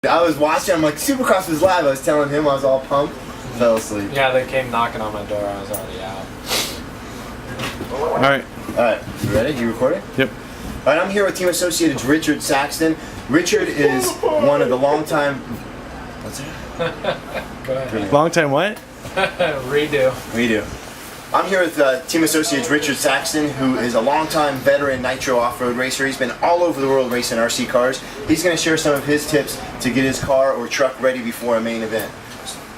I was watching, I'm like, Supercross was live. I was telling him I was all pumped. Fell asleep. Yeah, they came knocking on my door. I was already out. Alright, you ready? You recording? Yep. Alright, I'm here with Team Associated's Richard Saxton. Richard is one of the longtime... What's that? Go ahead. Long time what? Redo. I'm here with Team Associated's Richard Saxton, who is a longtime veteran Nitro off-road racer. He's been all over the world racing RC cars. He's going to share some of his tips to get his car or truck ready before a main event.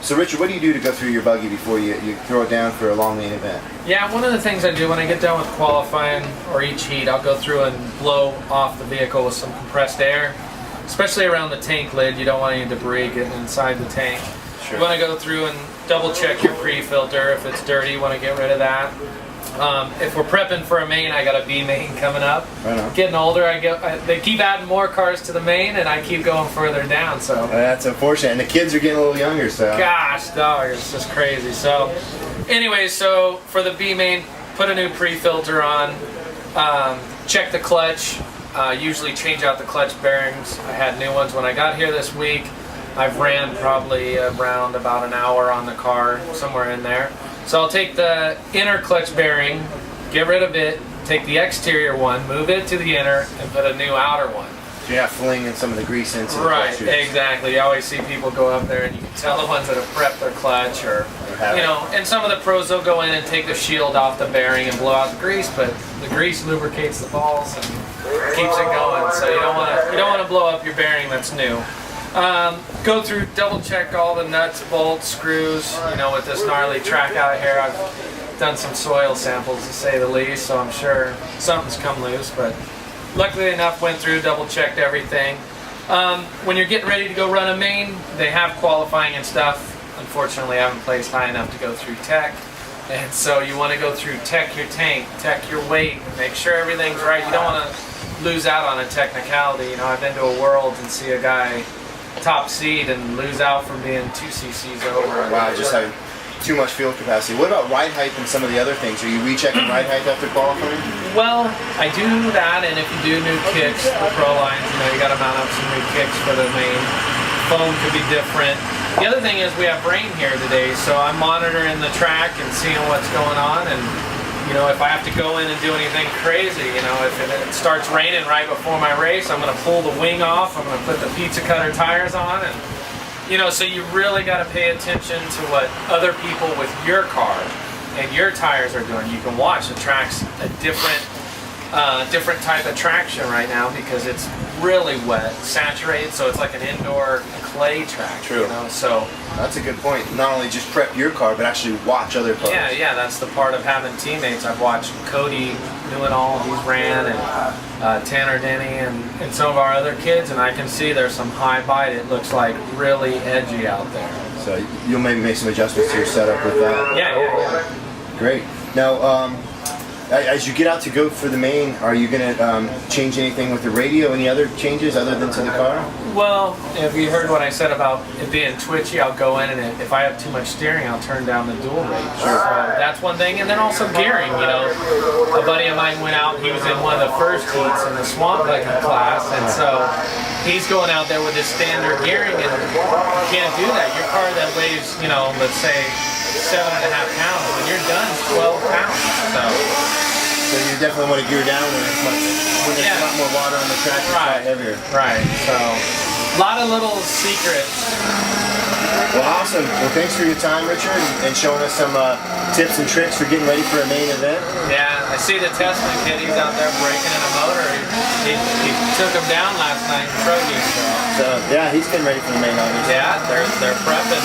So Richard, what do you do to go through your buggy before you throw it down for a long main event? Yeah, one of the things I do when I get done with qualifying or each heat, I'll go through and blow off the vehicle with some compressed air, especially around the tank lid. You don't want any debris getting inside the tank. Sure. You want to go through and double check your pre-filter. If it's dirty, you want to get rid of that. If we're prepping for a main, I got a B main coming up. Right on. Getting older, they keep adding more cars to the main, and I keep going further down. So that's unfortunate, and the kids are getting a little younger. So gosh, dog, it's just crazy. So, anyway, so for the B main, put a new pre-filter on. Check the clutch. Usually change out the clutch bearings. I had new ones when I got here this week. I've ran probably around about an hour on the car, somewhere in there. So I'll take the inner clutch bearing, get rid of it, take the exterior one, move it to the inner, and put a new outer one. So you're not flinging some of the grease into the Right, clutch. exactly. You always see people go up there and you can tell the ones that have prepped their clutch or, you know, and some of the pros, they'll go in and take the shield off the bearing and blow out the grease, but the grease lubricates the balls and keeps it going. So you don't want to blow up your bearing that's new. Go through, double check all the nuts, bolts, screws. You know, with this gnarly track out here, I've done some soil samples to say the least, so I'm sure something's come loose, but luckily enough, went through, double checked everything. When you're getting ready to go run a main, they have qualifying and stuff. Unfortunately, I haven't placed high enough to go through tech. And so you want to go through tech your tank, tech your weight, make sure everything's right. You don't want to lose out on a technicality. You know, I've been to a world and see a guy top seed and lose out from being 2 cc's over. Wow, just having too much fuel capacity. What about ride height and some of the other things? Are you rechecking ride height after qualifying? Well, I do that, and if you do new kicks, the pro lines, you know, you got to mount up some new kicks for the main. Foam could be different. The other thing is we have rain here today, so I'm monitoring the track and seeing what's going on, and you know, if I have to go in and do anything crazy, you know, if it starts raining right before my race, I'm going to pull the wing off, I'm going to put the pizza cutter tires on, and, you know, so you really got to pay attention to what other people with your car and your tires are doing. You can watch the track's a different type of traction right now because it's really wet, saturated, so it's like an indoor clay track. True. You know, so that's a good point. Not only just prep your car, but actually watch other cars. Yeah, that's the part of having teammates. I've watched Cody doing all he's ran, and Tanner Denny, and some of our other kids, and I can see there's some high bite. It looks like really edgy out there. So you'll maybe make some adjustments to your setup with that. Yeah. Great. Now, as you get out to go for the main, are you going to change anything with the radio? Any other changes other than to the car? Well, if you heard what I said about it being twitchy, I'll go in, and if I have too much steering, I'll turn down the dual rate. So that's one thing. And then also gearing. You know, a buddy of mine went out, he was in one of the first heats in the swamp buggy class, and so he's going out there with his standard gearing, and you can't do that. Your car that weighs, you know, let's say 7.5 pounds, when you're done, it's 12 pounds. So you definitely want to gear down when there's a lot more water on the track, it's a lot heavier. Right, so a lot of little secrets. Well, awesome. Well, thanks for your time, Richard, and showing us some tips and tricks for getting ready for a main event. Yeah, I see the Tesla kid, he's out there breaking in a motor. He took him down last night in Trogi. So, yeah, he's getting ready for the main, obviously. Yeah, they're prepping.